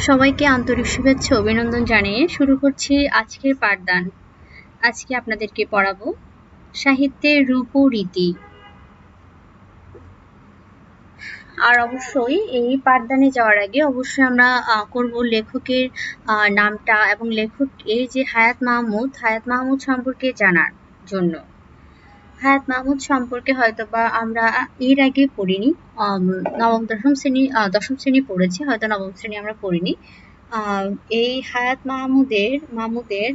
সবাইকে আন্তরিক শুভেচ্ছা অভিনন্দন জানিয়ে শুরু করছি আজকের পাঠদান। আজকে আপনাদেরকে পড়াবো সাহিত্যের রূপ ও রীতি। আর অবশ্যই এই পাঠদানে যাওয়ার আগে অবশ্যই আমরা করব লেখকের নামটা এবং লেখক এই যে হায়াত মাহমুদ সম্পর্কে জানার জন্য। হায়াত মাহমুদ সম্পর্কে হয়তোবা আমরা এর আগে পড়িনি, দশম শ্রেণী পড়েছি, হয়তো নবম শ্রেণী আমরা পড়িনি। এই হায়াত মাহমুদের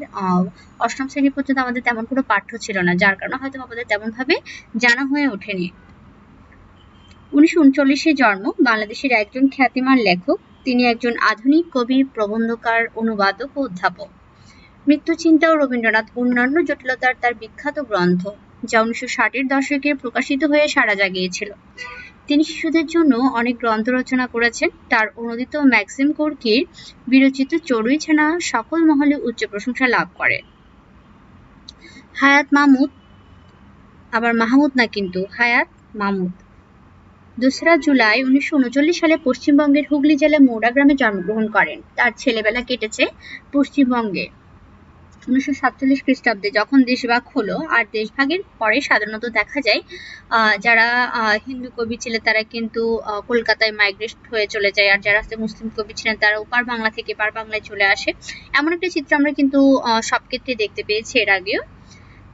অষ্টম শ্রেণী পর্যন্ত আমাদের তেমন কোনো পাঠ্য ছিল না, যার কারণে হয়তো আমাদের তেমন ভাবে জানা হয়ে ওঠেনি। 1939 জন্ম, বাংলাদেশের একজন খ্যাতিমান লেখক। তিনি একজন আধুনিক কবি, প্রবন্ধকার, অনুবাদক ও অধ্যাপক। মৃত্যুচিন্তা ও রবীন্দ্রনাথ অন্যান্য জটিলতার তার বিখ্যাত গ্রন্থ, যা 1960-এর দশকে প্রকাশিত হয়ে সাড়া জাগিয়েছিল। তিনি শিশুদের জন্য অনেক গ্রন্থ রচনা করেছেন। তার অনূদিত ম্যাক্সিম গোর্কির বিরচিত চড়ুই ছানা সকল মহলে উচ্চ প্রশংসা লাভ করে। হায়াত মাহমুদ, আবার মাহমুদ না কিন্তু হায়াত মাহমুদ, 2রা জুলাই 1939 সালে পশ্চিমবঙ্গের হুগলি জেলার মৌরা গ্রামে জন্মগ্রহণ করেন। তার ছেলেবেলা কেটেছে পশ্চিমবঙ্গে। 1947 খ্রিস্টাব্দে যখন দেশভাগ হলো, আর দেশভাগের পরে সাধারণত দেখা যায় যারা হিন্দু কবি ছিলেন তারা কিন্তু কলকাতায় মাইগ্রেট হয়ে চলে যায়, আর যারা মুসলিম কবি ছিলেন তারা ওপার বাংলা থেকে পার বাংলায় চলে আসে। এমন একটা চিত্র আমরা কিন্তু সব ক্ষেত্রে দেখতে পেয়েছি এর আগেও।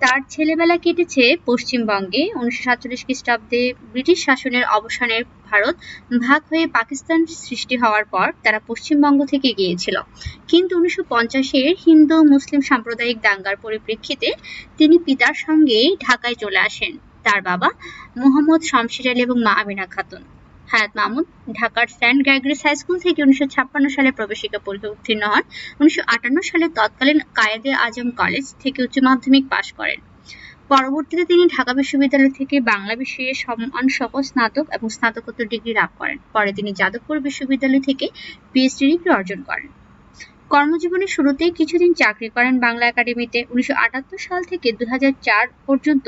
তার ছেলেবেলা কেটেছে পশ্চিমবঙ্গে। 1947 খ্রিস্টাব্দে ব্রিটিশ শাসনের অবসানের ভারত ভাগ হয়ে পাকিস্তান সৃষ্টি হওয়ার পর তারা পশ্চিমবঙ্গ থেকে গিয়েছিল, কিন্তু 1950-এর হিন্দু মুসলিম সাম্প্রদায়িক দাঙ্গার পরিপ্রেক্ষিতে তিনি পিতার সঙ্গে ঢাকায় চলে আসেন। তার বাবা মোহাম্মদ শমশের আলী এবং মা আমিনা খাতুন। হায়াত মাহমুদ ঢাকার সেন্ট গ্রেগরিস হাই স্কুল থেকে 1956 সালে প্রবেশিকা পরীক্ষা উত্তীর্ণ হন। 1958 সালে তৎকালীন কায়েদে আজম কলেজ থেকে উচ্চ মাধ্যমিক পাশ করেন। পরবর্তীতে তিনি ঢাকা বিশ্ববিদ্যালয় থেকে বাংলা বিষয়ে সম্মানসহ স্নাতক এবং স্নাতকোত্তর ডিগ্রি লাভ করেন। পরে তিনি যাদবপুর বিশ্ববিদ্যালয় থেকে পিএইচডি ডিগ্রি অর্জন করেন। কর্মজীবনের শুরুতেই কিছুদিন চাকরি করেন বাংলা একাডেমিতে। 1978 সাল থেকে 2004 পর্যন্ত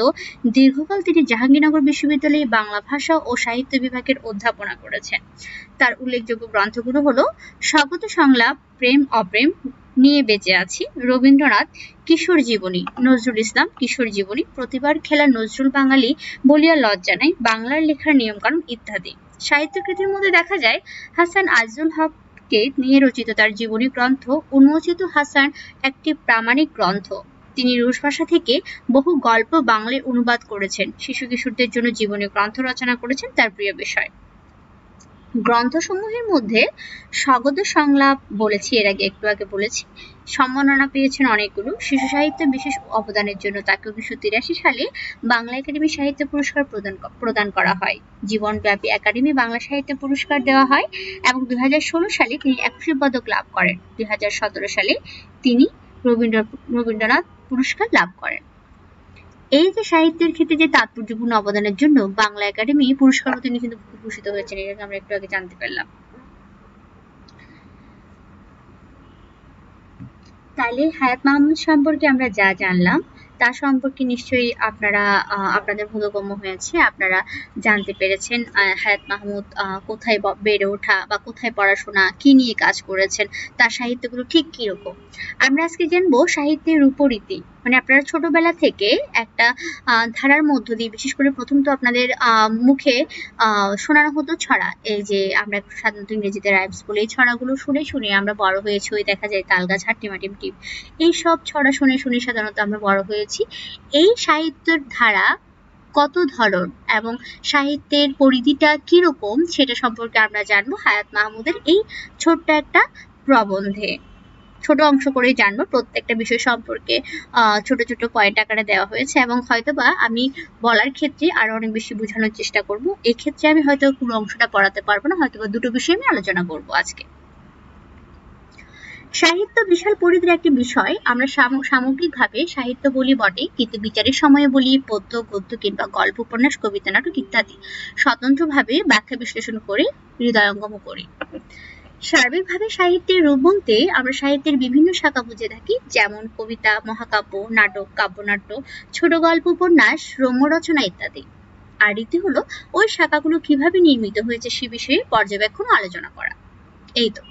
দীর্ঘকাল তিনি জাহাঙ্গীরনগর বিশ্ববিদ্যালয়ে বাংলা ভাষা ও সাহিত্য বিভাগের অধ্যাপনা করেছেন। তার উল্লেখযোগ্য গ্রন্থগুলো হলো স্বগত সংলাপ, প্রেম অপ্রেম, নিয়ে বেঁচে আছি, রবীন্দ্রনাথ, কিশোর জীবনী, নজরুল ইসলাম, কিশোর জীবনী, প্রতিবার খেলা নজরুল বাঙালি, বলিয়া লজ্জা নাই, বাংলার লেখার নিয়মকানুন ইত্যাদি। সাহিত্যকৃতির মধ্যে দেখা যায় হাসান আজিজুল হক কে নিয়ে রচিত তার জীবনী গ্রন্থ উন্মোচিত হাসান একটি প্রামাণিক গ্রন্থ। তিনি রুশ ভাষা থেকে বহু গল্প বাংলায় অনুবাদ করেছেন। শিশু কিশোরদের জন্য জীবনী গ্রন্থ রচনা করেছেন তার প্রিয় বিষয়। গ্রন্থসমূহের মধ্যে স্বগত সংলাপ বলেছি, এর আগে একটু আগে বলেছি। সম্মাননা পেয়েছেন অনেকগুলো। শিশু সাহিত্যে বিশেষ অবদানের জন্য তাকে 1983 সালে বাংলা একাডেমি সাহিত্য পুরস্কার প্রদান করা হয়। জীবনব্যাপী একাডেমি বাংলা সাহিত্য পুরস্কার দেওয়া হয় এবং 2016 সালে তিনি একুশে পদক লাভ করেন। 2017 সালে তিনি রবীন্দ্রনাথ পুরস্কার লাভ করেন। এই যে সাহিত্যের ক্ষেত্রে যে তাৎপর্যপূর্ণ অবদানের জন্য বাংলা একাডেমি পুরস্কারও তিনি কিন্তু ভূষিত হয়েছেন, এটা আমরা একটু আগে জানতে পারলাম। তাইলে হায়াত মাহমুদ সম্পর্কে আমরা যা জানলাম তার সম্পর্কে নিশ্চয়ই আপনারা আপনাদের বোধগম্য হয়েছে, আপনারা জানতে পেরেছেন হায়াত মাহমুদ কোথায় বেড়ে ওঠা বা কোথায় পড়াশোনা, কি নিয়ে কাজ করেছেন, তার সাহিত্যগুলো ঠিক কিরকম। আমরা আজকে জানবো সাহিত্যের রূপরীতি। মানে আপনারা ছোটবেলা থেকে একটা ধারার মধ্য দিয়ে, বিশেষ করে প্রথম তো আপনাদের মুখে শোনানো হতো ছড়া, এই যে আমরা সাধারণত ইংরেজিতে রাইমস বলি, এই ছড়াগুলো শুনে শুনে আমরা বড় হয়েছি। ওই দেখা যায় তালগাছ, হাট্টিমাটিম টিপ, এই সব ছড়া শুনে শুনে সাধারণত আমরা বড় হয়েছি। এই সাহিত্যের ধারা কত ধরন এবং সাহিত্যের পরিধিটা কিরকম সেটা সম্পর্কে আমরা জানবো হায়াত মাহমুদের এই ছোট্ট একটা প্রবন্ধে। ছোট অংশ করেই জানবো, প্রত্যেকটা বিষয় সম্পর্কে ছোট ছোট পয়েন্ট আকারে দেওয়া হয়েছে এবং হয়তোবা আমি বলার ক্ষেত্রে আরো অনেক বেশি বোঝানোর চেষ্টা করব। এক্ষেত্রে আমি হয়তো পুরো অংশটা পড়াতে পারবো না, হয়তোবা দুটো বিষয় আমি আলোচনা করব আজকে। সাহিত্য বিশাল পরিধির একটি বিষয়। আমরা সামগ্রিকভাবে সাহিত্য বলি বটে, কিন্তু বিচারের সময়ে বলি পদ্য, গদ্য কিংবা গল্প, উপন্যাস, কবিতা, নাটক ইত্যাদি স্বতন্ত্রভাবে ব্যাখ্যা বিশ্লেষণ করে হৃদয়ঙ্গম করি। সার্বিকভাবে সাহিত্যের রূপ বলতে আমরা সাহিত্যের বিভিন্ন শাখা বুঝে থাকি, যেমন কবিতা, মহাকাব্য, নাটক, কাব্যনাট্য, ছোট গল্প, উপন্যাস, রম্য রচনা ইত্যাদি। আর রীতি হলো ওই শাখাগুলো কিভাবে নির্মিত হয়েছে সে বিষয়ে পর্যবেক্ষণ ও আলোচনা করা। এই তো।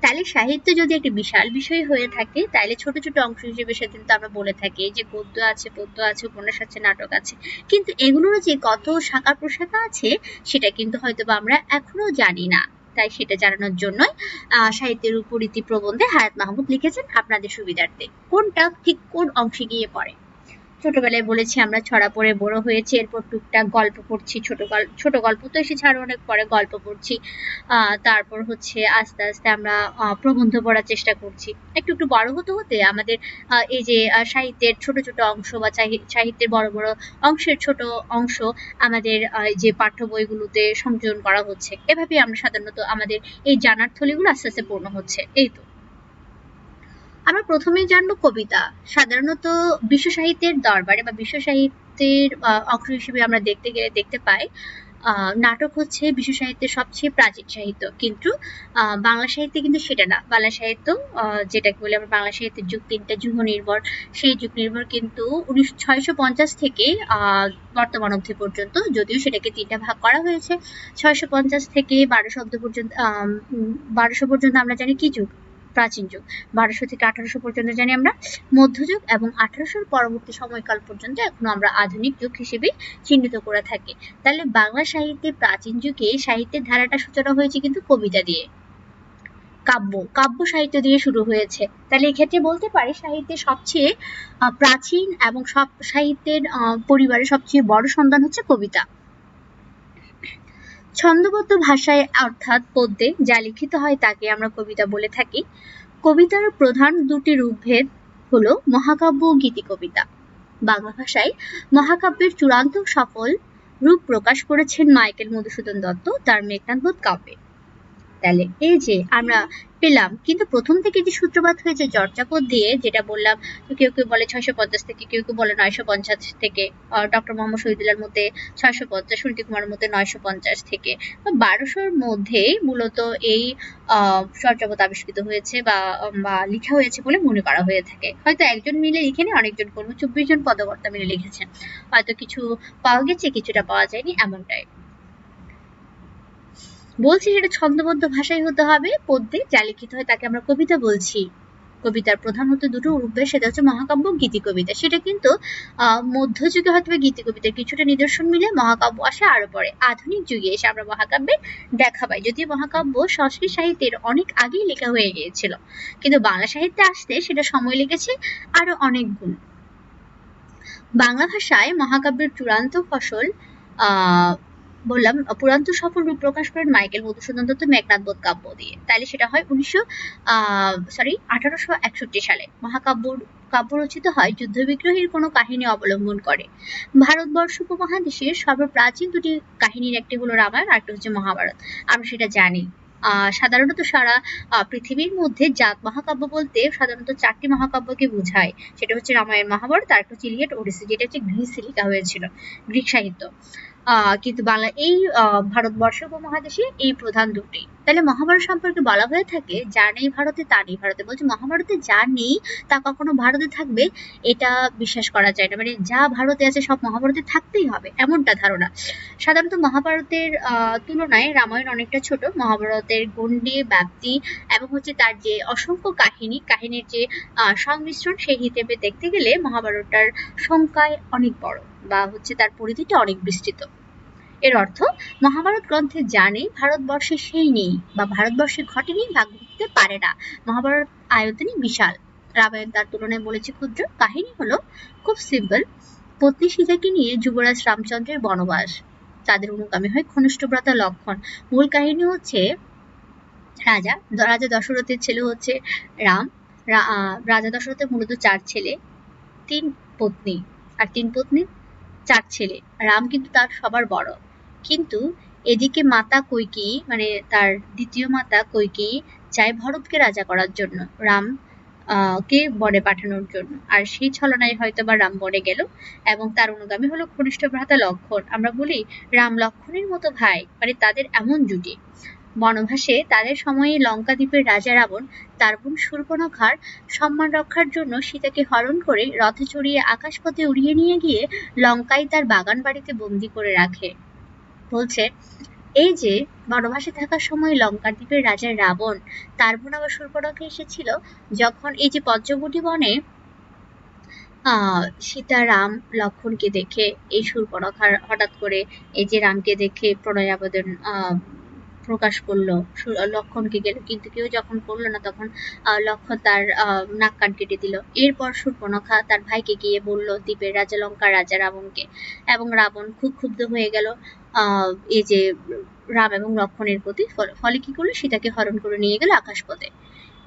তাহলে সাহিত্য যদি একটি বিশাল বিষয় হয়ে থাকে, তাহলে ছোট ছোট অংশ হিসেবে সেটা কিন্তু আমরা বলে থাকি যে গদ্য আছে, পদ্য আছে, উপন্যাস আছে, নাটক আছে। কিন্তু এগুলোর যে কত শাখা প্রশাখা আছে সেটা কিন্তু হয়তোবা আমরা এখনো জানি না। তাই সেটা জানানোর জন্যই সাহিত্যের উপর ইতি প্রবন্ধে হায়াত মাহমুদ লিখেছেন আপনাদের সুবিধার্থে। কোনটা ঠিক কোন অংশে গিয়ে পড়ে। ছোটবেলায় বলেছি আমরা ছড়া পড়ে বড় হয়েছি, এরপর টুকটাক গল্প পড়ছি, ছোট গল্প তো এসেছে আরো অনেক পরে, গল্প পড়ছি। তারপর হচ্ছে আস্তে আস্তে আমরা প্রবন্ধ পড়ার চেষ্টা করছি। একটু একটু বড় হতে হতে আমাদের এই যে সাহিত্যের ছোট ছোট অংশ বা সাহিত্যের বড় বড় অংশের ছোট অংশ আমাদের যে পাঠ্য বইগুলোতে সংযোজন করা হচ্ছে। এভাবেই আমরা সাধারণত আমাদের এই জানার থলিগুলো আস্তে আস্তে পূর্ণ হচ্ছে। এই তো। আমরা প্রথমেই জানবো কবিতা। সাধারণত বিশ্ব সাহিত্যের দরবারে বা বিশ্ব সাহিত্যের অংশ হিসেবে আমরা দেখতে গেলে দেখতে পাই নাটক হচ্ছে বিশ্ব সাহিত্যের সবচেয়ে প্রাচীন সাহিত্য, কিন্তু বাংলা সাহিত্যে কিন্তু সেটা না। বাংলা সাহিত্য যেটাকে বলি আমরা বাংলা সাহিত্যের যুগ তিনটা যুগ নির্ভর, সেই যুগ নির্ভর কিন্তু 650 থেকে বর্তমান অবধি পর্যন্ত, যদিও সেটাকে তিনটা ভাগ করা হয়েছে। 650 থেকে 1200 অব্দ পর্যন্ত, 1200 পর্যন্ত আমরা জানি কি যুগ, প্রাচীন যুগ। 1200 থেকে 1800 পর্যন্ত জানি আমরা মধ্যযুগ, এবং 1800 পরবর্তী সময়কাল পর্যন্ত এখনো আমরা আধুনিক যুগ হিসেবে চিহ্নিত করে থাকি। তাহলে বাংলা সাহিত্যে প্রাচীন যুগে সাহিত্যের ধারাটা সূচনা হয়েছে কিন্তু কবিতা দিয়ে, কাব্য সাহিত্য দিয়ে শুরু হয়েছে। তাহলে এক্ষেত্রে বলতে পারি সাহিত্যের সবচেয়ে প্রাচীন এবং সব সাহিত্যের পরিবারের সবচেয়ে বড় সন্তান হচ্ছে কবিতা। ছন্দবদ্ধ ভাষায় অর্থাৎ পদ্যে যা লিখিত হয় তাকে আমরা কবিতা বলে থাকি। কবিতার প্রধান দুটি রূপভেদ হলো মহাকাব্য ও গীতিকবিতা। বাংলা ভাষায় মহাকাব্যের চূড়ান্ত সফল রূপ প্রকাশ করেছেন মাইকেল মধুসূদন দত্ত তার মেঘনাদবধ কাব্যে। তাহলে এই যে আমরা পেলাম, কিন্তু প্রথম থেকে যে সূত্রপাত হয়েছে চর্যাপদ দিয়ে, যেটা বললাম, কেউ কেউ বলে 650 থেকে, কেউ কেউ বলে 950 থেকে, ডক্টর মোহাম্মদ শহীদুল্লাহর মতে 650, সুনীতি কুমারের মতে 950 থেকে, বা 1200-র মধ্যে মূলত এই চর্যাপদ আবিষ্কৃত হয়েছে বা লিখা হয়েছে বলে মনে করা হয়ে থাকে। হয়তো একজন মিলে লিখেনি, অনেকজন কর্মী 24 জন পদকর্তা মিলে লিখেছেন। হয়তো কিছু পাওয়া গেছে, কিছুটা পাওয়া যায়নি, এমনটাই বলছি। সেটা ছন্দবদ্ধ ভাষায় হতে হবে, পদ্যে যা লিখিত হয় তাকে আমরা কবিতা বলছি। কবিতার প্রধানত দুটো রূপ, সেটা হচ্ছে মহাকাব্য, গীতি কবিতা। সেটা কিন্তু মধ্যযুগে হয়তো গীতি কবিতার কিছুটা নিদর্শন মিলে মহাকাব্য আসে আরো পরে। আধুনিক যুগে এসে আমরা মহাকাব্যে দেখা পাই, যদিও মহাকাব্য সংস্কৃত সাহিত্যের অনেক আগেই লেখা হয়ে গিয়েছিল, কিন্তু বাংলা সাহিত্যে আসতে সেটা সময় লেগেছে আরো অনেক গুণ। বাংলা ভাষায় মহাকাব্যের চূড়ান্ত ফসল বললাম পুরান্ত সফল রূপ প্রকাশ করেন মাইকেল মধুসূদন দত্ত মেঘনাদবধ কাব্য দিয়ে। তাহলে সেটা হয় 1861 সালে। কাব্য রচিত হয় যুদ্ধবিগ্রহের কোনো কাহিনী অবলম্বন করে। ভারতবর্ষ উপমহাদেশের সর্বপ্রাচীন দুটি কাহিনীর একটি হলো রামায়ণ, আর একটা হচ্ছে মহাভারত। আমরা সেটা জানি। সাধারণত সারা পৃথিবীর মধ্যে জাত মহাকাব্য বলতে সাধারণত 4টি মহাকাব্যকে বোঝায়। সেটা হচ্ছে রামায়ণ, মহাভারত, আর একটা হচ্ছে ইলিয়াড, ওডিসি, যেটা হচ্ছে গ্রিসে লেখা হয়েছিল, গ্রিক সাহিত্য। কিন্তু বাংলা এই ভারতবর্ষ উপমহাদেশে এই প্রধান দুটি। তাহলে মহাভারত সম্পর্কে বলা হয়ে থাকে যা নেই ভারতে তা নেই ভারতে। বলছে মহাভারতে যা নেই তা কখনো ভারতে থাকবে এটা বিশ্বাস করা যায় না, মানে যা ভারতে আছে সব মহাভারতে থাকতেই হবে, এমনটা ধারণা। সাধারণত মহাভারতের তুলনায় রামায়ণ অনেকটা ছোট। মহাভারতের গণ্ডি, ব্যাপ্তি এবং হচ্ছে তার যে অসংখ্য কাহিনীর যে সংমিশ্রণ, সেই হিসেবে দেখতে গেলে মহাভারতটার সংখ্যায় অনেক বড়, বা হচ্ছে তার পরিধিটা অনেক বিস্তৃত। এর অর্থ মহাভারত গ্রন্থে যা নেই ভারতবর্ষে সেই নেই, বা ভারতবর্ষে ঘটেনি বা ঘটতে পারে না। মহাভারত আয়তনে বিশাল, রামায়ণ তার তুলনায় বলেছে ক্ষুদ্র। কাহিনী হলো খুব সিম্পল। পত্নী সীতাকে নিয়ে যুবরাজ রামচন্দ্রের বনবাস, তাদের অনুগামী হয় ঘনিষ্ঠভ্রাতা লক্ষণ। মূল কাহিনী হচ্ছে রাজা দশরথের ছেলে হচ্ছে রাম। রাজা দশরথের মূলত 4 ছেলে, 3 পত্নী, আর 3 পত্নী 4 ছেলে। রাম কিন্তু তার সবার বড়, কিন্তু এদিকে মাতা কইকেয়ী, মানে তার দ্বিতীয় মাতা কইকেয়ী চায় ভরতকে রাজা করার জন্য, রাম কে বনে পাঠানোর জন্য। আর সেই ছলনায় হয়তো বা রাম বনে গেল, এবং তার অনুগামী হলো ঘনিষ্ঠ ভ্রাতা লক্ষণ। আমরা বলি রাম লক্ষণের মতো ভাই, মানে তাদের এমন জুটি। বনবাসে তাদের সময়ে লঙ্কা দ্বীপের রাজা রাবণ তার বোন শূর্পণখার সম্মান রক্ষার জন্য সীতাকে হরণ করে রথে চড়িয়ে আকাশপথে উড়িয়ে নিয়ে গিয়ে লঙ্কায় তার বাগান বাড়িতে বন্দি করে রাখে। বলছে এই যে বনবাসে থাকার সময় লঙ্কা দ্বীপের রাজা রাবণ, তার বোন আবার শূর্পণখা এসেছিল যখন এই যে পঞ্চবটি বনে সীতা রাম লক্ষ্মণকে দেখে এই শূর্পণখার হঠাৎ করে এই যে রামকে দেখে প্রণয় আবেদন প্রকাশ করলো, লক্ষ্মণকে গেল, কিন্তু কেউ যখন করলো না তখন লক্ষ্মণ তার নাক কান কেটে দিল। এরপর শূর্পণখা তার ভাইকে গিয়ে বলল দ্বীপের রাজা লঙ্কার রাজা রাবণকে, এবং রাবণ খুব ক্ষুব্ধ হয়ে গেল এই যে রাম এবং লক্ষ্মণের প্রতি। ফলে কি করলো, সীতাকে হরণ করে নিয়ে গেল আকাশপথে।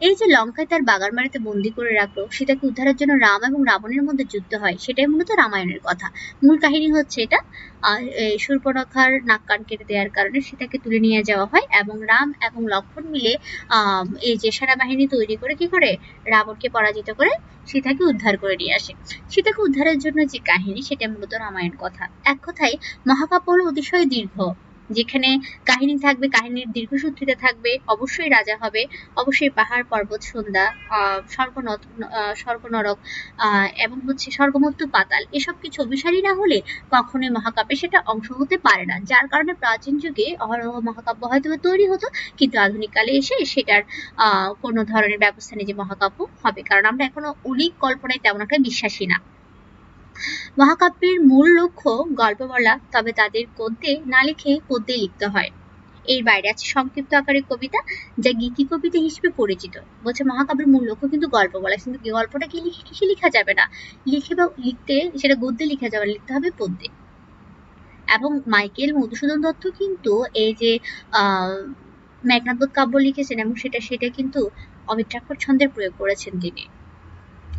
এই যে লঙ্কায় তার বাগানবাড়িতে বন্দি করে রাখলো, সীতাকে উদ্ধারের জন্য রাম এবং রাবণের মধ্যে যুদ্ধ হয়, সেটাই মূলত রামায়ণের কথা। মূল কাহিনী হচ্ছে এটা। শূর্পণখার নাক কান কেটে দেওয়ার কারণে সীতাকে তুলে নিয়ে যাওয়া হয়, এবং রাম এবং লক্ষ্মণ মিলে এই যে সেনাবাহিনী তৈরি করে কি করে রাবণকে পরাজিত করে সীতাকে উদ্ধার করে নিয়ে আসে। সীতাকে উদ্ধারের জন্য যে কাহিনী, সেটা মূলত রামায়ণ কথা। এক কথায় মহাকাব্য হলো অতিশয় দীর্ঘ, যেখানে কাহিনী থাকবে, কাহিনীর দীর্ঘসূত্রিতা থাকবে, অবশ্যই রাজা হবে, অবশ্যই পাহাড় পর্বত সন্ধ্যা, স্বর্গ নরক, এবং হচ্ছে স্বর্গমর্ত্য পাতাল, এসব কিছু অভিসারী না হলে কখনোই মহাকাব্যে সেটা অংশ হতে পারে না। যার কারণে প্রাচীন যুগে অহরহ মহাকাব্য হয়তো তৈরি হতো, কিন্তু আধুনিক কালে এসে সেটার কোনো ধরনের ব্যবস্থা নেই যে মহাকাব্য হবে, কারণ আমরা এখনো অলিক কল্পনায় তেমন একটা বিশ্বাসী না। মহাকাব্যের মূল লক্ষ্য গল্প বলা, তবে তাদের গদ্যে না লিখে পদ্যে লিখতে হয়। এর বাইরে আছে সংক্ষিপ্ত আকারে কবিতা, যা গীতি কবিতা হিসেবে পরিচিত। বলছে মহাকাব্যের মূল লক্ষ্য কিন্তু গল্প বলা, কিন্তু গল্পটা কি কিসে লিখা যাবে না, লিখে বা লিখতে সেটা গদ্যে লিখা যাবে, লিখতে হবে পদ্যে। এবং মাইকেল মধুসূদন দত্ত কিন্তু এই যে মেঘনাদ কাব্য লিখেছেন, এবং সেটা কিন্তু অমিত্রাক্ষর ছন্দের প্রয়োগ করেছেন তিনি।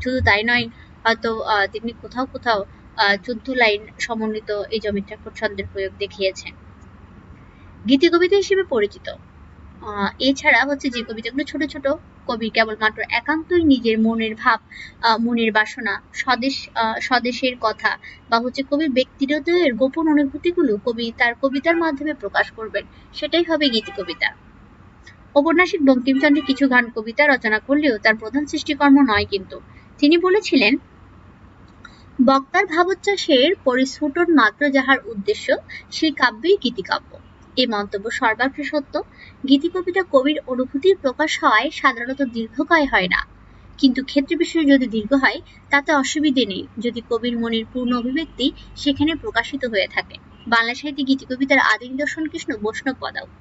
শুধু তাই নয়, হয়তো তিনি কোথাও কোথাও 14 লাইন সমন্বিত এই অমিত্রাক্ষর ছন্দের প্রয়োগ দেখিয়েছেন। গীতি কবিতা হিসেবে পরিচিত। এছাড়া হচ্ছে যে কবিতাগুলো ছোট ছোট, কবি কেবলমাত্র একান্তই নিজের মনের ভাব, মনের বাসনা, স্বদেশের কথা, বা হচ্ছে কবির ব্যক্তিগত গোপন অনুভূতিগুলো কবি তার কবিতার মাধ্যমে প্রকাশ করবেন, সেটাই হবে গীতি কবিতা। ঔপন্যাসিক বঙ্কিমচন্দ্র কিছু গান কবিতা রচনা করলেও তার প্রধান সৃষ্টিকর্ম নয় কিন্তু। তিনি বলেছিলেন, বক্তার ভাবোচ্ছ্বাসের পরিস্ফুটন মাত্র যাহার উদ্দেশ্য, সেই কাব্যই গীতিকাব্য। এই মন্তব্য সর্বাগ্রে সত্য। গীতি কবিতা কবির অনুভূতির প্রকাশ হওয়ায় সাধারণত দীর্ঘকায় হয় না, কিন্তু ক্ষেত্র বিশেষে যদি দীর্ঘ হয় তাতে অসুবিধে নেই, যদি কবির মনের পূর্ণ অভিব্যক্তি সেখানে প্রকাশিত হয়ে থাকে। বাংলা সাহিত্যে গীতি কবিতার আদি নিদর্শন কৃষ্ণ বৈষ্ণব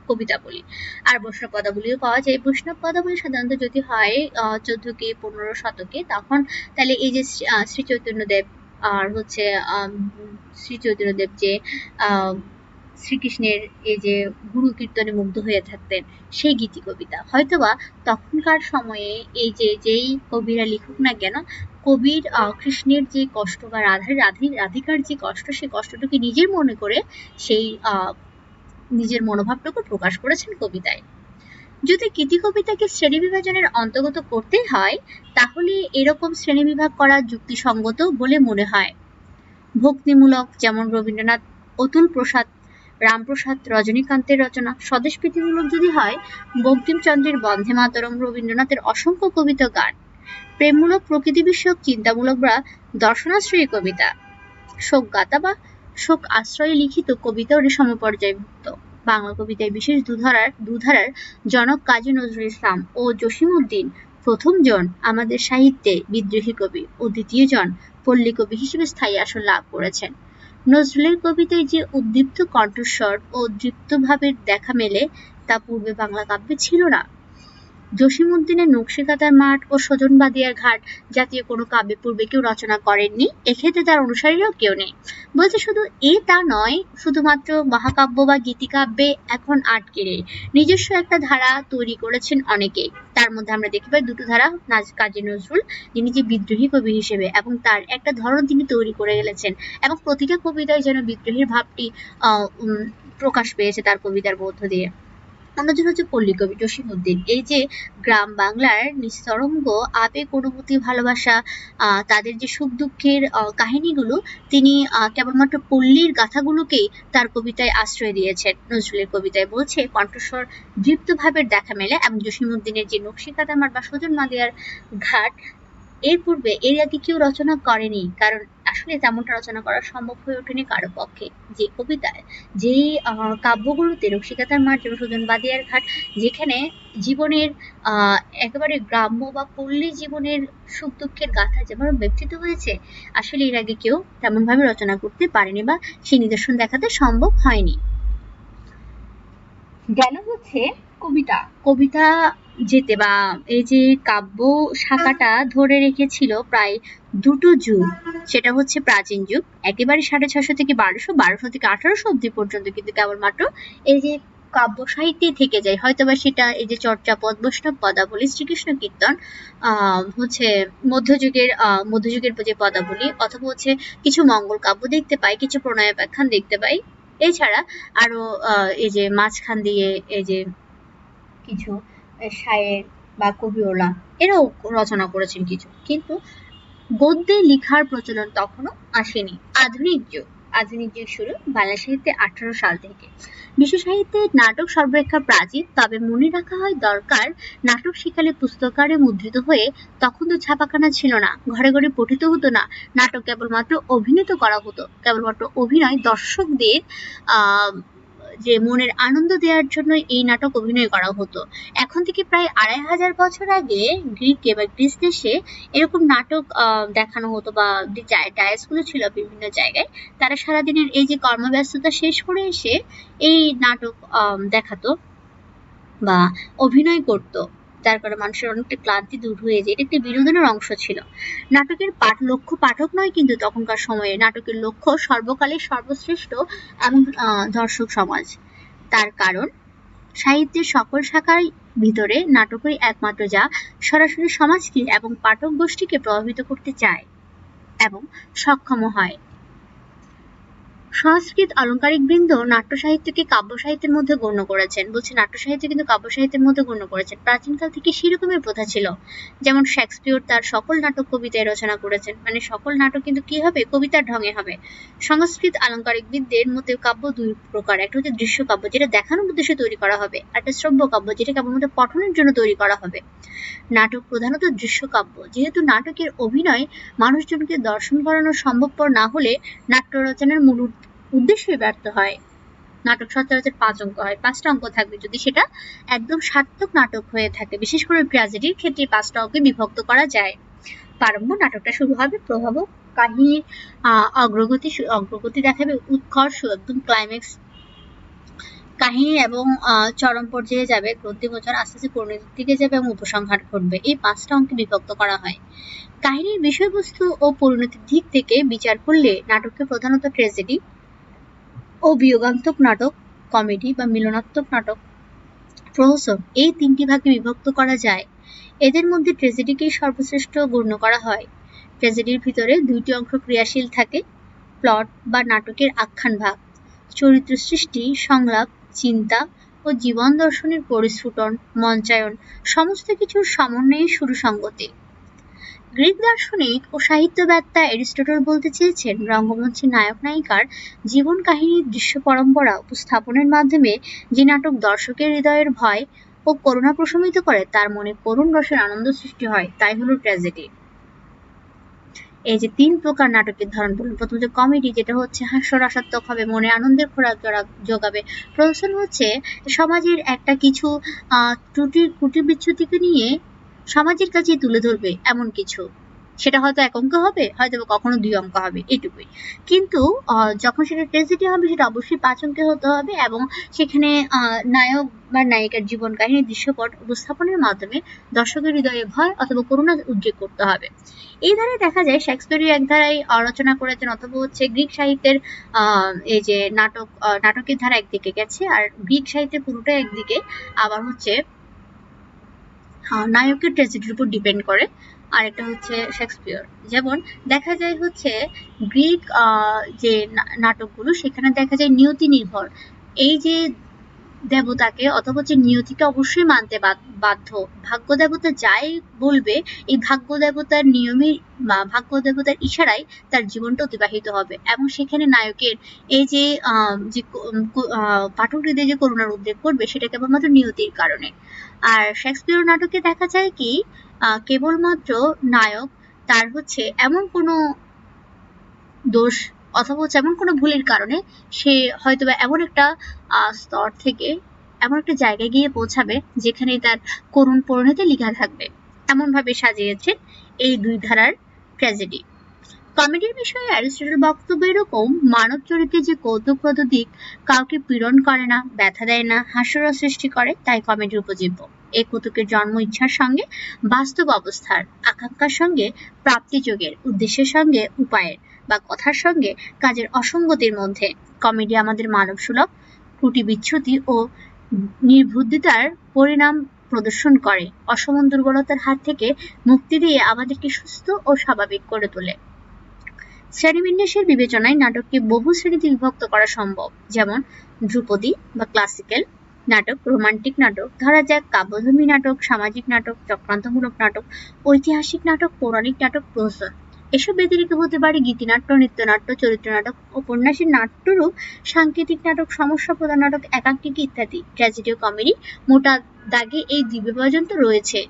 কবিতাবলী, আর বৈষ্ণব পদাবলীও পাওয়া যায়। বৈষ্ণব পদাবলী সাধারণত যদি হয় 14 কে 15 শতকে, তখন তাহলে এই যে শ্রী চৈতন্যদেব আর হচ্ছে শ্রী চৈতন্যদেব যে শ্রীকৃষ্ণের এই যে গুরু কীর্তনে মুগ্ধ হয়ে থাকতেন, সেই গীতি কবিতা হয়তোবা তখনকার সময়ে এই যে যেই কবিরা লিখুক না কেন, কবির কৃষ্ণের যে কষ্ট বা রাধিকার যে কষ্ট, সেই কষ্টটাকে নিজের মনে করে সেই নিজের মনোভাবটুকু প্রকাশ করেছেন কবিতায়। যদি গীতি কবিতাকে শ্রেণী বিভাজনের অন্তর্গত করতে হয়, তাহলে এরকম শ্রেণীবিভাগ করা যুক্তিসঙ্গত বলে মনে হয়। ভক্তিমূলক, যেমন রবীন্দ্রনাথ, অতুল প্রসাদ, রামপ্রসাদ, রজনীকান্তের রচনা। স্বদেশপ্রীতিমূলক যদি হয়, বঙ্কিমচন্দ্রের বন্দে মাতরম, রবীন্দ্রনাথের অসংখ্য কবিতা গান। প্রেমমূলক, প্রকৃতি বিষয়ক, চিন্তামূলক বা দর্শনাশ্রয়ী কবিতা। শোকগাথা বা শোক আশ্রয়ে লিখিত কবিতাও এর সমপর্যায়ভুক্ত। বাংলা কবিতায় বিশেষ দুধারার জনক কাজী নজরুল ইসলাম ও জসীমউদ্দীন প্রথম জন আমাদের সাহিত্যে বিদ্রোহী কবি, ও দ্বিতীয় জন পল্লী কবি হিসেবে স্থায়ী আসন লাভ করেছেন। নজরুলের কবিতায় যে উদ্দীপ্ত কণ্ঠস্বর ও দৃপ্ত ভাবের দেখা মেলে, তা পূর্বে বাংলা কাব্যে ছিল না। জসীমউদ্দীনের নকশিকাঁথার মাঠ ও সজন বাদিয়ার ঘাট জাতীয় কোনো কাব্যে পূর্বে কেউ রচনা করেননি, এক্ষেত্রে তার অনুসারীরাও কেউ নেই। বলছে শুধু তা নয়, শুধুমাত্র মহাকাব্য বা গীতিকাব্যে এখন আটকে নেই, নিজস্ব একটা ধারা তৈরি করেছেন অনেকেই। তার মধ্যে আমরা দেখতে পাই দুটো ধারা, কাজী নজরুল, যিনি যে বিদ্রোহী কবি হিসেবে, এবং তার একটা ধরন তিনি তৈরি করে গেলেছেন, এবং প্রতিটা কবিতায় যেন বিদ্রোহীর ভাবটি প্রকাশ পেয়েছে তার কবিতার মধ্য দিয়ে। অন্যজন হচ্ছে পল্লী কবি জসীমউদ্দীন। এই যে গ্রাম বাংলার নিস্তরঙ্গ আবেগ, অনুভূতি, ভালোবাসা, তাদের যে সুখ দুঃখের কাহিনীগুলো, তিনি কেবলমাত্র পল্লীর গাথাগুলোকেই তার কবিতায় আশ্রয় দিয়েছেন। নজরুলের কবিতায় বলছে কণ্ঠস্বর দৃপ্ত ভাবের দেখা মেলে, এবং জসীমউদ্দীনের যে নকশিকাঁথার মাঠ বা সজন বাদিয়ার ঘাট, এর পূর্বে এর আগে কেউ রচনা করেনি, কারণ আসলে তেমনটা রচনা করা সম্ভব হয়ে ওঠেনি কারো পক্ষে। যে কবিতায়, যেই কাব্যগুলোতে রসিকতার মার্জন, সুজন বাদিয়ার ঘাট, যেখানে জীবনের একেবারে গ্রাম্য বা পল্লী জীবনের সুখ দুঃখের গাথা যেভাবে ব্যক্তিত হয়েছে, আসলে এর আগে কেউ তেমনভাবে রচনা করতে পারেনি বা সেই নিদর্শন দেখাতে সম্ভব হয়নি। গেল হচ্ছে কবিতা। কবিতা যেতে বা এই যে কাব্য শাখাটা ধরে রেখেছিল প্রায় দুটো যুগ। সেটা হচ্ছে প্রাচীন যুগ, একেবারে 650 থেকে 1200 থেকে 1800 অব্দি পর্যন্ত কিন্তু কেবলমাত্র এই যে কাব্য সাহিত্যে থেকে যায়। হয়তোবা সেটা এই যে চর্যাপদ, বৈষ্ণব পদাবলী, শ্রীকৃষ্ণ কীর্তন হচ্ছে মধ্যযুগের যে পদাবলী, অথবা হচ্ছে কিছু মঙ্গল কাব্য দেখতে পাই, কিছু প্রণয়োপাখ্যান দেখতে পাই। এছাড়া আরো এই যে মাঝখান দিয়ে এই যে কিছু শায়ের বা কবিওলা এরাও রচনা করেছেন কিছু, কিন্তু গদ্যে লিখার প্রচলন তখনও আসেনি। আধুনিক যুগ শুরু বাংলা সাহিত্যে 1800 সাল থেকে। বিশ্ব সাহিত্যে নাটক সর্বাপেক্ষা প্রাচীন, তবে মনে রাখা হয় দরকার নাটক সেকালে পুস্তকারে মুদ্রিত হয়ে তখন তো ছাপাখানা ছিল না, ঘরে ঘরে পঠিত হতো না, নাটক কেবলমাত্র অভিনীত করা হতো, কেবলমাত্র অভিনয় দর্শকদের যে মনের আনন্দ দেওয়ার জন্য এই নাটক অভিনয় করা হতো। এখন থেকে প্রায় 2500 বছর আগে গ্রিকে বা গ্রিস দেশে এরকম নাটক দেখানো হতো, বা ডায়াসগুলো ছিল বিভিন্ন জায়গায়। তারা সারাদিনের এই যে কর্মব্যস্ততা শেষ করে এসে এই নাটক দেখাতো বা অভিনয় করতো, যার কারণে মানুষের অনেকটা ক্লান্তি দূর হয়ে যায়। এটা একটি বিনোদনের অংশ ছিল। নাটকের লক্ষ্য পাঠক নয় কিন্তু তখনকার সময়ে, নাটকের লক্ষ্য সর্বকালের সর্বশ্রেষ্ঠ এমন দর্শক সমাজ। তার কারণ সাহিত্যের সকল শাখার ভিতরে নাটকই একমাত্র যা সরাসরি সমাজকে এবং পাঠক গোষ্ঠীকে প্রভাবিত করতে চায় এবং সক্ষম হয়। সংস্কৃত আলংকারিক বৃন্দ নাট্য সাহিত্যকে কাব্য সাহিত্যের মধ্যে গণ্য করেছেন। বলছে নাট্য সাহিত্য কিন্তু কাব্য সাহিত্যের মধ্যে গণ্য করেছেন। প্রাচীনকাল থেকে সেরকমই প্রথা ছিল। যেমন শেক্সপিয়র তার সকল নাটক কবিতায় রচনা করেছেন, মানে সকল নাটক কিন্তু কি হবে, কবিতার ঢঙে হবে। সংস্কৃত আলংকারিক বিদদের মধ্যে কাব্য দুই প্রকার, একটা হচ্ছে দৃশ্য কাব্য যেটা দেখানোর উদ্দেশ্যে তৈরি করা হবে, একটা শ্রব্য কাব্য যেটা কেবলমাত্র পঠনের জন্য তৈরি করা হবে। নাটক প্রধানত দৃশ্য কাব্য, যেহেতু নাটকের অভিনয় মানুষজনকে দর্শন করানো সম্ভবপর না হলে নাট্য রচনার মূল উদ্দেশ্যই ব্যর্থ হয়। নাটক সচরাচর 5 অঙ্ক হয়, 5টা অঙ্ক থাকবে যদি সেটা একদম সার্থক নাটক হয়ে থাকে। বিশেষ করে ট্র্যাজেডির ক্ষেত্রে 5টা অঙ্কে বিভক্ত করা যায়। প্রারম্ভ, নাটকটা শুরু হবে, প্রভাবক, কাহিনীর অগ্রগতি দেখাবে, উৎকর্ষ একদম ক্লাইম্যাক্স, কাহিনী এবং চরম পর্যায়ে যাবে, গ্রন্থিগোচর আস্তে আস্তে পরিণতির দিকে যাবে এবং উপসংহার ঘটবে। এই 5টা অঙ্কে বিভক্ত করা হয়। কাহিনীর বিষয়বস্তু ও পরিণতির দিক থেকে বিচার করলে নাটককে প্রধানত ট্র্যাজেডি ও বিয়োগান্তক নাটক, কমেডি বা মিলনাত্মক নাটক, প্রহসন, এই 3টি ভাগে বিভক্ত করা যায়। এদের মধ্যে ট্র্যাজেডিকেই সর্বশ্রেষ্ঠ গণ্য করা হয়। ট্র্যাজেডির ভিতরে 2টি অংশ ক্রিয়াশীল থাকে, প্লট বা নাটকের আখ্যান ভাগ, চরিত্র সৃষ্টি, সংলাপ, চিন্তা ও জীবন দর্শনের পরিস্ফুটন, মঞ্চায়ন, সমস্ত কিছুর সমন্বয়ে সুসংগতি। গ্রিক দার্শনিক ও সাহিত্যবেত্তা অ্যারিস্টটল বলতে চেয়েছেন, রঙ্গমঞ্চে নায়ক নায়িকার জীবন কাহিনীর দৃশ্য পরম্পরা উপস্থাপনের মাধ্যমে যে নাটক দর্শকের হৃদয়ের ভয় ও করুণা প্রশমিত করে, তার মনে করুণ রসের আনন্দ সৃষ্টি হয়, তাই হলো ট্র্যাজেডি। এই যে 3 প্রকার নাটকের ধরন বলুন। প্রথমত কমেডি, যেটা হচ্ছে হাস্যরসাত্মক হবে, মনে আনন্দের খোরাক যোগাবে। প্রহসন হচ্ছে সমাজের একটা কিছু ত্রুটি বিচ্যুতিকে নিয়ে সমাজের কাছে তুলে ধরবে এমন কিছু, সেটা হয়তো 1 অঙ্ক হবে, হয়তো কখনো 2 অঙ্ক হবে, এটুকুই। কিন্তু যখন সেটা ট্র্যাজেডি হবে সেটা অবশ্যই 5 অঙ্কের হতে হবে এবং সেখানে নায়ক বা নায়িকার জীবন কাহিনীর দৃশ্যপট উপস্থাপনের মাধ্যমে দর্শকের হৃদয়ে ভয় অথবা করুণা উদ্রেক করতে হবে। এই ধারায় দেখা যায় শেক্সপিয়র এক ধারায় রচনা করেছেন, অথবা হচ্ছে গ্রিক সাহিত্যের এই যে নাটকের ধারা একদিকে গেছে, আর গ্রিক সাহিত্যের পুরোটা একদিকে, আবার হচ্ছে নায়কের ট্র্যাজেডির উপর ডিপেন্ড করে, আর একটা হচ্ছে শেক্সপিয়র। যেমন দেখা যায় হচ্ছে গ্রিক যে নাটকগুলো, সেখানে দেখা যায় নিয়তি নির্ভর, এই যে দেবতাকে অথবা যে নিয়তিকে অবশ্যই মানতে বাধ্য, ভাগ্য দেবতা যাই বলবে এই ভাগ্য দেবতার নিয়মে বা ভাগ্য দেবতার ইশারায় তার জীবনটা অতিবাহিত হবে, এবং সেখানে নায়কের এই যে পাঠক হৃদয়ে যে করুণার উদ্রেক করবে সেটা কেবলমাত্র নিয়তির কারণে। আর শেক্সপিয়র নাটকে দেখা যায় কি কেবলমাত্র নায়ক তার হচ্ছে এমন কোনো দোষ অথবা এমন কোনো ভুলের কারণে সে হয়তোবা এমন একটা স্তর থেকে এমন একটা জায়গায় গিয়ে পৌঁছাবে যেখানে তার করুণ পরিণতি লেখা থাকবে। এমনভাবে সাজিয়েছেন এই দুই ধারার ট্র্যাজেডি। কমেডির বিষয়ে অ্যারিস্টটল বক্তব্য এরকম, মানব চরিত্রের যে কৌতুকপ্রদ দিক কাউকে পীড়ন করে না, ব্যথা দেয় না, হাস্যরস সৃষ্টি করে, তাই কমেডি উপজীব্য। এই কৌতুকের জন্ম ইচ্ছার সঙ্গে বাস্তব অবস্থার আকাঙ্ক্ষার সঙ্গে প্রাপ্তিযোগের উদ্দেশ্যের সঙ্গে উপায়ের বা কথার সঙ্গে কাজের অসঙ্গতির মধ্যে। কমেডি আমাদের মানব সুলভ ত্রুটি বিচ্যুতি ও নির্বুদ্ধিতার পরিণাম প্রদর্শন করে, অসমান দুর্বলতার হাত থেকে মুক্তি দিয়ে আমাদেরকে সুস্থ ও স্বাভাবিক করে তোলে। শ্রেণীবিন্যাসের বিবেচনায় নাটককে বহু শ্রেণীতে বিভক্ত করা সম্ভব, যেমন ধ্রুপদী বা ক্লাসিক্যাল নাটক, রোমান্টিক নাটক, ধরা যাক কাব্যধর্মী নাটক, সামাজিক নাটক, চক্রান্তমূলক নাটক, ঐতিহাসিক নাটক, পৌরাণিক নাটক, প্রহসন। এসব ব্যতিরিক্ত হতে পারে গীতিনাট্য, নৃত্যনাট্য, চরিত্র নাটক, উপন্যাসের নাট্যরূপ, সাংকেতিক নাটক, সমস্যা প্রধান নাটক, একাঙ্কিকা ইত্যাদি। ট্র্যাজেডি ও কমেডি মোটা দাগে এই দুই বিভাজন তো রয়েছে।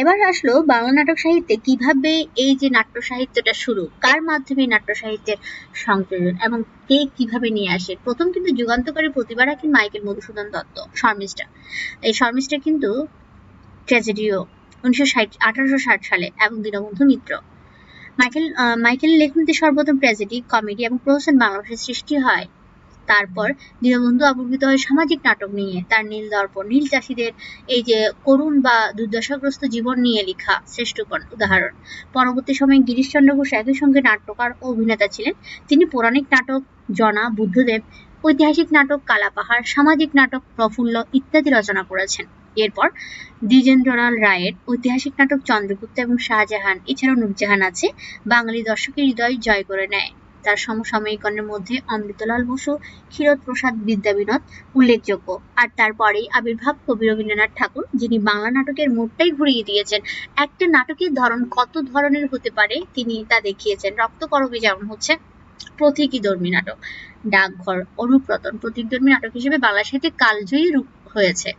এবার আসলো বাংলা নাটক সাহিত্যে কিভাবে এই যে নাট্য সাহিত্যটা শুরু, কার মাধ্যমে নাট্য সাহিত্যের সংযোজন এবং কে কিভাবে নিয়ে আসে। প্রথম কিন্তু যুগান্তকারী প্রতিভা রাখেন মাইকেল মধুসূদন দত্ত, শর্মিষ্ঠা। এই শর্মিষ্ঠা কিন্তু ট্র্যাজেডিও 1860 সালে এবং দীনবন্ধু মিত্র। মাইকেলের লেখনীতে সর্বপ্রথম ট্র্যাজেডি, কমেডি এবং প্রহসন বাংলা ভাষায় সৃষ্টি হয়। তারপর দীনবন্ধু আবির্ভূত হয় সামাজিক নাটক নিয়ে, তার নীল দর্পণ, নীল চাষীদের এই যে করুণ বা দুর্দশাগ্রস্ত জীবন নিয়ে লেখা শ্রেষ্ঠ উদাহরণ। পরবর্তী সময়ে গিরিশচন্দ্র ঘোষ একই সঙ্গে নাট্যকার ও অভিনেতা ছিলেন। তিনি পৌরাণিক নাটক জনা, বুদ্ধদেব, ঐতিহাসিক নাটক কালাপাহাড়, সামাজিক নাটক প্রফুল্ল ইত্যাদি রচনা করেছেন। এরপর দ্বিজেন্দ্রলাল রায়ের ঐতিহাসিক নাটক চন্দ্রগুপ্ত এবং শাহজাহান, এছাড়াও নূরজাহান আছে, বাঙালি দর্শকের হৃদয় জয় করে নেয়। তার সমসাময়িকগণের মধ্যে অমৃতলাল বসু, ক্ষীরোদ বিদ্যাবিনোদ উল্লেখযোগ্য। আর তারপরেই আবির্ভাব কবি রবীন্দ্রনাথ ঠাকুর, যিনি বাংলা নাটকের মোড়টাই ঘুরিয়ে দিয়েছেন। একটা নাটকের ধরন কত ধরনের হতে পারে তিনি তা দেখিয়েছেন। রক্তকরবী যেমন হচ্ছে প্রতীকীধর্মী নাটক, ডাকঘর, অনুপ্রতন প্রতীকধর্মী নাটক হিসেবে বাংলা সাহিত্যে কালজয়ী রূপ হয়েছে।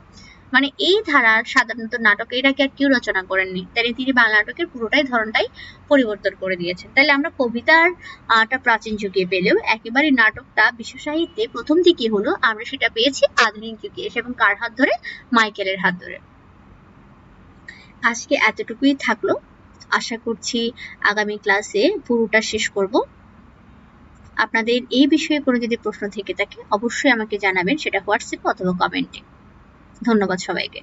মানে এই ধারার সাধারণত নাটক এটাকে আর কেউ রচনা করেননি, তাই তিনি বাংলা নাটকের পুরোটাই ধরনটাই পরিবর্তন করে দিয়েছেন। তাহলে আমরা কবিতার প্রাচীন যুগে পেলেও একেবারে নাটকটা বিশ্ব সাহিত্যে প্রথম দিকে হলো আমরা সেটা পেয়েছি আধুনিক যুগে এসে, এবং কার হাত ধরে? মাইকেলের হাত ধরে। আজকে এতটুকুই থাকলো, আশা করছি আগামী ক্লাসে পুরোটা শেষ করব। আপনাদের এই বিষয়ে কোনো যদি প্রশ্ন থেকে থাকে অবশ্যই আমাকে জানাবেন, সেটা হোয়াটসঅ্যাপে অথবা কমেন্টে। ধন্যবাদ সবাইকে।